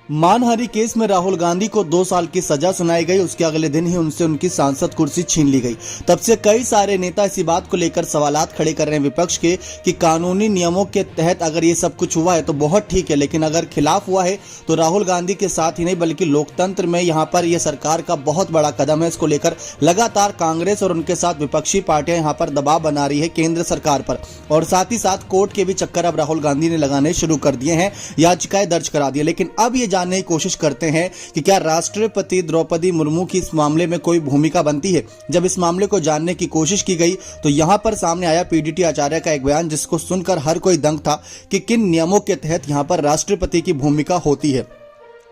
मानहानि केस में राहुल गांधी को 2 साल की सजा सुनाई गई। उसके अगले दिन ही उनसे उनकी सांसद कुर्सी छीन ली गई। तब से कई सारे नेता इसी बात को लेकर सवालात खड़े कर रहे हैं विपक्ष के कि कानूनी नियमों के तहत अगर ये सब कुछ हुआ है तो बहुत ठीक है, लेकिन अगर खिलाफ हुआ है तो राहुल गांधी के साथ ही नहीं बल्कि लोकतंत्र में यहाँ पर यह सरकार का बहुत बड़ा कदम है। इसको लेकर लगातार कांग्रेस और उनके साथ विपक्षी पार्टियां यहाँ पर दबाव बना रही है केंद्र सरकार पर, और साथ ही साथ कोर्ट के भी चक्कर अब राहुल गांधी ने लगाने शुरू कर दिए हैं, याचिकाएं दर्ज करा दी। लेकिन अब ये जानने की कोशिश करते हैं कि क्या राष्ट्रपति द्रौपदी मुर्मू की इस मामले में कोई भूमिका बनती है। जब इस मामले को जानने की कोशिश की गई तो यहां पर सामने आया पीडीटी आचार्य का एक बयान, जिसको सुनकर हर कोई दंग था कि किन नियमों के तहत यहां पर राष्ट्रपति की भूमिका होती है।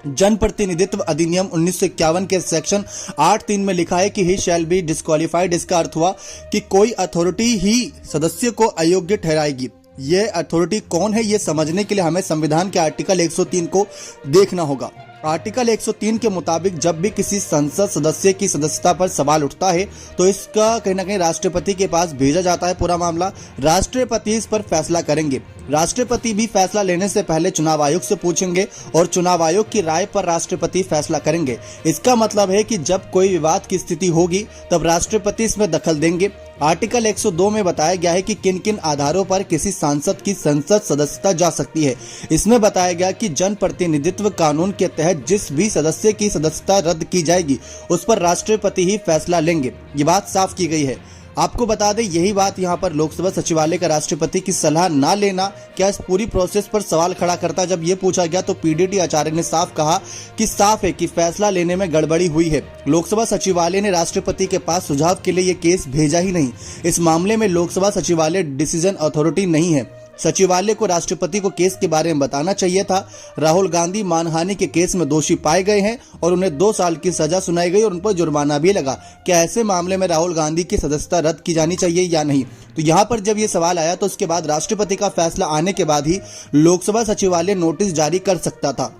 जनप्रतिनिधित्व अधिनियम 1951 के सेक्शन 8(3) में लिखा है कि ही शैल बी डिस्क्वालिफाइड। इसका अर्थ हुआ कि कोई अथॉरिटी ही सदस्य को अयोग्य ठहराएगी। ये अथॉरिटी कौन है, ये समझने के लिए हमें संविधान के आर्टिकल 103 को देखना होगा। आर्टिकल 103 के मुताबिक जब भी किसी संसद सदस्य की सदस्यता पर सवाल उठता है तो इसका कहीं ना कहीं राष्ट्रपति के पास भेजा जाता है पूरा मामला। राष्ट्रपति इस पर फैसला करेंगे। राष्ट्रपति भी फैसला लेने से पहले चुनाव आयोग से पूछेंगे और चुनाव आयोग की राय पर राष्ट्रपति फैसला करेंगे। इसका मतलब है कि जब कोई विवाद की स्थिति होगी तब राष्ट्रपति इसमें दखल देंगे। आर्टिकल 102 में बताया गया है कि किन किन आधारों पर किसी सांसद की संसद सदस्यता जा सकती है। इसमें बताया गया कि जनप्रतिनिधित्व कानून के तहत जिस भी सदस्य की सदस्यता रद्द की जाएगी उस पर राष्ट्रपति ही फैसला लेंगे। ये बात साफ की गई है। आपको बता दें, यही बात यहां पर लोकसभा सचिवालय का राष्ट्रपति की सलाह ना लेना क्या इस पूरी प्रोसेस पर सवाल खड़ा करता। जब ये पूछा गया तो पीडीटी आचार्य ने साफ कहा कि साफ है कि फैसला लेने में गड़बड़ी हुई है। लोकसभा सचिवालय ने राष्ट्रपति के पास सुझाव के लिए ये केस भेजा ही नहीं। इस मामले में लोकसभा सचिवालय डिसीजन अथॉरिटी नहीं है। सचिवालय को राष्ट्रपति को केस के बारे में बताना चाहिए था। राहुल गांधी मानहानि के केस में दोषी पाए गए हैं और उन्हें 2 साल की सजा सुनाई गई और उन पर जुर्माना भी लगा। क्या ऐसे मामले में राहुल गांधी की सदस्यता रद्द की जानी चाहिए या नहीं? तो यहाँ पर जब ये सवाल आया तो उसके बाद राष्ट्रपति का फैसला आने के बाद ही लोकसभा सचिवालय नोटिस जारी कर सकता था।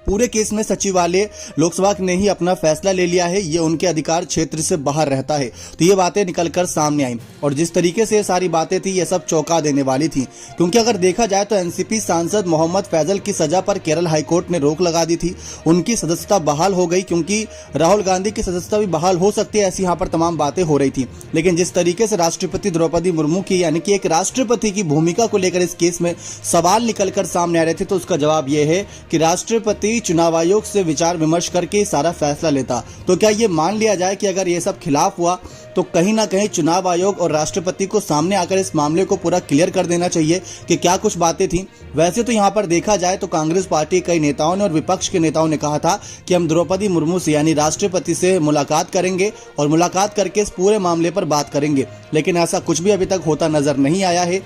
पूरे केस में सचिवालय लोकसभा ने ही अपना फैसला ले लिया है। ये उनके अधिकार क्षेत्र से बाहर रहता है। तो ये बातें निकलकर सामने आई और जिस तरीके से ये सारी बातें थी ये सब चौंका देने वाली थी, क्योंकि अगर देखा जाए तो एनसीपी सांसद मोहम्मद फैजल की सजा पर केरल हाईकोर्ट ने रोक लगा दी थी। उनकी सदस्यता बहाल हो गई क्योंकि राहुल गांधी की सदस्यता भी बहाल हो सकती है, ऐसी यहाँ पर तमाम बातें हो रही थी। लेकिन जिस तरीके से राष्ट्रपति द्रौपदी मुर्मू की यानी कि एक राष्ट्रपति की भूमिका को लेकर इस केस में सवाल निकलकर सामने आ रहे थे तो उसका जवाब यह है कि राष्ट्रपति चुनाव आयोग से विचार विमर्श करके सारा फैसला लेता। तो क्या ये मान लिया जाए कि अगर ये सब खिलाफ हुआ तो कहीं ना कहीं चुनाव आयोग और राष्ट्रपति को सामने आकर इस मामले को पूरा क्लियर कर देना चाहिए कि क्या कुछ बातें थी। वैसे तो यहाँ पर देखा जाए तो कांग्रेस पार्टी के कई नेताओं ने और विपक्ष के नेताओं ने कहा था कि हम द्रौपदी मुर्मू से यानी राष्ट्रपति से मुलाकात करेंगे और मुलाकात करके इस पूरे मामले पर बात करेंगे, लेकिन ऐसा कुछ भी अभी तक होता नजर नहीं आया है।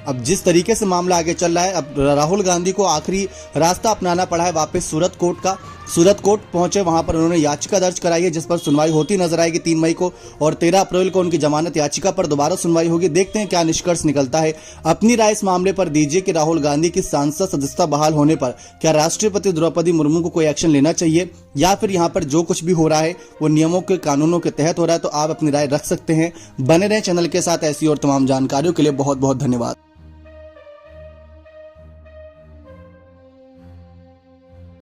अब जिस तरीके से मामला आगे चल रहा है, अब राहुल गांधी को आखिरी रास्ता अपनाना पड़ा है वापस सूरत कोर्ट का। सूरत कोर्ट पहुंचे, वहां पर उन्होंने याचिका दर्ज कराई है जिस पर सुनवाई होती नजर आएगी 3 मई को, और 13 अप्रैल को उनकी जमानत याचिका पर दोबारा सुनवाई होगी। देखते हैं क्या निष्कर्ष निकलता है। अपनी राय इस मामले पर दीजिए कि राहुल गांधी की सांसद सदस्यता बहाल होने पर क्या राष्ट्रपति द्रौपदी मुर्मू को कोई एक्शन लेना चाहिए या फिर यहाँ पर जो कुछ भी हो रहा है वो नियमों के कानूनों के तहत हो रहा है। तो आप अपनी राय रख सकते हैं। बने रहें चैनल के साथ। ऐसी और तमाम जानकारियों के लिए बहुत बहुत धन्यवाद।